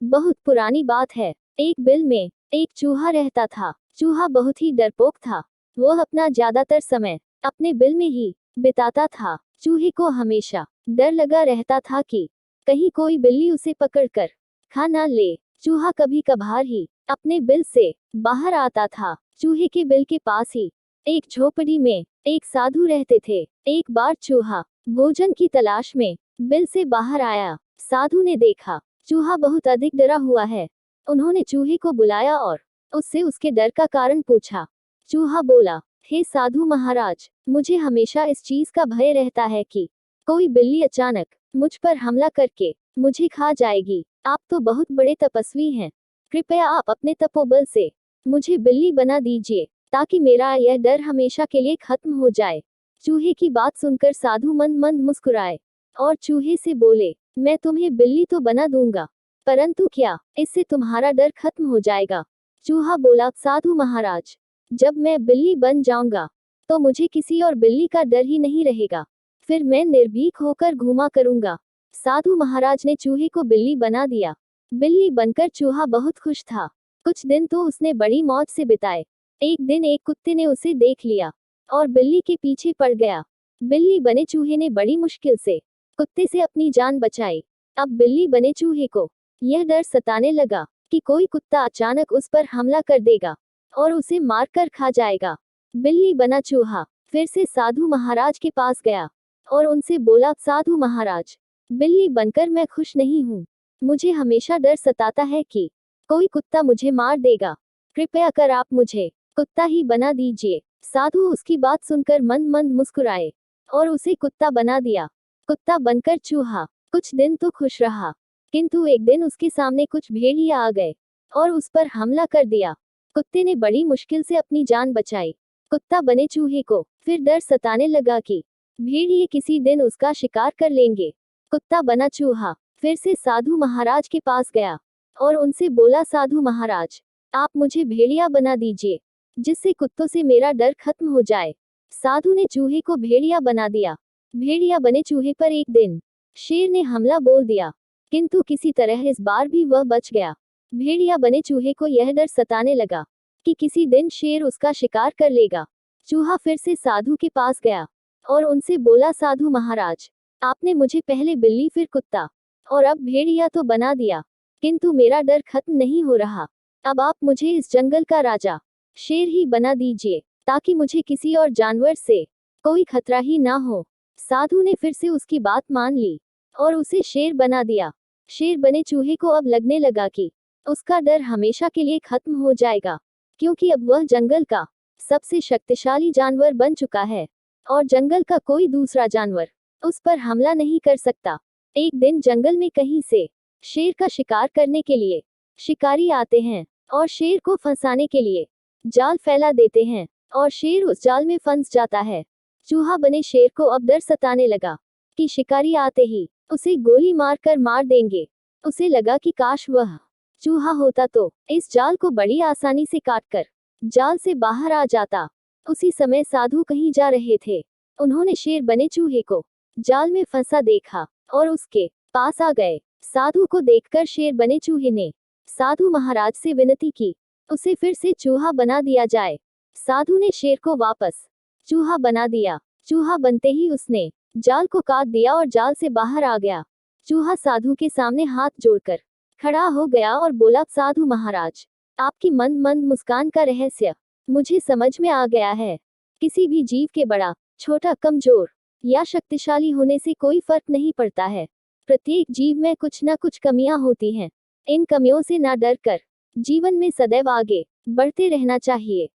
बहुत पुरानी बात है। एक बिल में एक चूहा रहता था। चूहा बहुत ही डरपोक था। वह अपना ज्यादातर समय अपने बिल में ही बिताता था। चूहे को हमेशा डर लगा रहता था कि कहीं कोई बिल्ली उसे पकड़कर खा ना ले। चूहा कभी कभार ही अपने बिल से बाहर आता था। चूहे के बिल के पास ही एक झोपड़ी में एक साधु रहते थे। एक बार चूहा भोजन की तलाश में बिल से बाहर आया। साधु ने देखा चूहा बहुत अधिक डरा हुआ है। उन्होंने चूहे को बुलाया और उससे उसके डर का कारण पूछा। चूहा बोला, हे साधु महाराज, मुझे हमेशा इस चीज का भय रहता है कि कोई बिल्ली अचानक मुझ पर हमला करके मुझे खा जाएगी। आप तो बहुत बड़े तपस्वी हैं। कृपया आप अपने तपोबल से मुझे बिल्ली बना दीजिए ताकि मेरा यह डर हमेशा के लिए खत्म हो जाए। चूहे की बात सुनकर साधु मंद मंद मुस्कुराए और चूहे से बोले, मैं तुम्हें बिल्ली तो बना दूंगा, परंतु क्या इससे तुम्हारा डर खत्म हो जाएगा? चूहा बोला, साधु महाराज, जब मैं बिल्ली बन जाऊंगा तो मुझे किसी और बिल्ली का डर ही नहीं रहेगा। फिर मैं निर्भीक होकर घूमा करूंगा। साधु महाराज ने चूहे को बिल्ली बना दिया। बिल्ली बनकर चूहा बहुत खुश था। कुछ दिन तो उसने बड़ी मौज से बिताए। एक दिन एक कुत्ते ने उसे देख लिया और बिल्ली के पीछे पड़ गया। बिल्ली बने चूहे ने बड़ी मुश्किल से कुत्ते से अपनी जान बचाई। अब बिल्ली बने चूहे को यह डर सताने लगा कि कोई कुत्ता अचानक उस पर हमला कर देगा और उसे मारकर खा जाएगा। बिल्ली बना चूहा फिर से साधु महाराज के पास गया और उनसे बोला, साधु महाराज, बिल्ली बनकर मैं खुश नहीं हूँ। मुझे हमेशा डर सताता है कि कोई कुत्ता मुझे मार देगा। कृपया कर आप मुझे कुत्ता ही बना दीजिए। साधु उसकी बात सुनकर मंद मंद मुस्कुराए और उसे कुत्ता बना दिया। कुत्ता बनकर चूहा कुछ दिन तो खुश रहा, किंतु एक दिन उसके सामने कुछ भेड़िया आ गए और उस पर हमला कर दिया। कुत्ते ने बड़ी मुश्किल से अपनी जान बचाई। कुत्ता बने चूहे को फिर डर सताने लगा कि भेड़िए किसी दिन उसका शिकार कर लेंगे। कुत्ता बना चूहा फिर से साधु महाराज के पास गया और उनसे बोला, साधु महाराज, आप मुझे भेड़िया बना दीजिए जिससे कुत्तों से मेरा डर खत्म हो जाए। साधु ने चूहे को भेड़िया बना दिया। भेड़िया बने चूहे पर एक दिन शेर ने हमला बोल दिया, किंतु किसी तरह इस बार भी वह बच गया। भेड़िया बने चूहे को यह डर सताने लगा कि किसी दिन शेर उसका शिकार कर लेगा। चूहा फिर से साधु के पास गया और उनसे बोला, साधु महाराज, आपने मुझे पहले बिल्ली फिर कुत्ता और अब भेड़िया तो बना दिया, किंतु मेरा डर खत्म नहीं हो रहा। अब आप मुझे इस जंगल का राजा शेर ही बना दीजिए ताकि मुझे किसी और जानवर से कोई खतरा ही ना हो। साधु ने फिर से उसकी बात मान ली और उसे शेर बना दिया। शेर बने चूहे को अब लगने लगा कि उसका डर हमेशा के लिए खत्म हो जाएगा, क्योंकि अब वह जंगल का सबसे शक्तिशाली जानवर बन चुका है और जंगल का कोई दूसरा जानवर उस पर हमला नहीं कर सकता। एक दिन जंगल में कहीं से शेर का शिकार करने के लिए शिकारी आते हैं और शेर को फंसाने के लिए जाल फैला देते हैं और शेर उस जाल में फंस जाता है। चूहा बने शेर को अब डर सताने लगा कि शिकारी आते ही उसे गोली मारकर मार देंगे। उसे लगा कि काश वह चूहा होता तो इस जाल को बड़ी आसानी से काटकर जाल से बाहर आ जाता। उसी समय साधु कहीं जा रहे थे। उन्होंने शेर बने चूहे को जाल में फंसा देखा और उसके पास आ गए। साधु को देखकर शेर बने चूहे ने साधु महाराज से विनती की उसे फिर से चूहा बना दिया जाए। साधु ने शेर को वापस चूहा बना दिया। चूहा बनते ही उसने जाल को काट दिया और जाल से बाहर आ गया। चूहा साधु के सामने हाथ जोड़कर खड़ा हो गया और बोला, साधु महाराज, आपकी मंद मंद मुस्कान का रहस्य मुझे समझ में आ गया है। किसी भी जीव के बड़ा छोटा कमजोर या शक्तिशाली होने से कोई फर्क नहीं पड़ता है। प्रत्येक जीव में कुछ न कुछ कमियां होती हैं। इन कमियों से ना डर कर जीवन में सदैव आगे बढ़ते रहना चाहिए।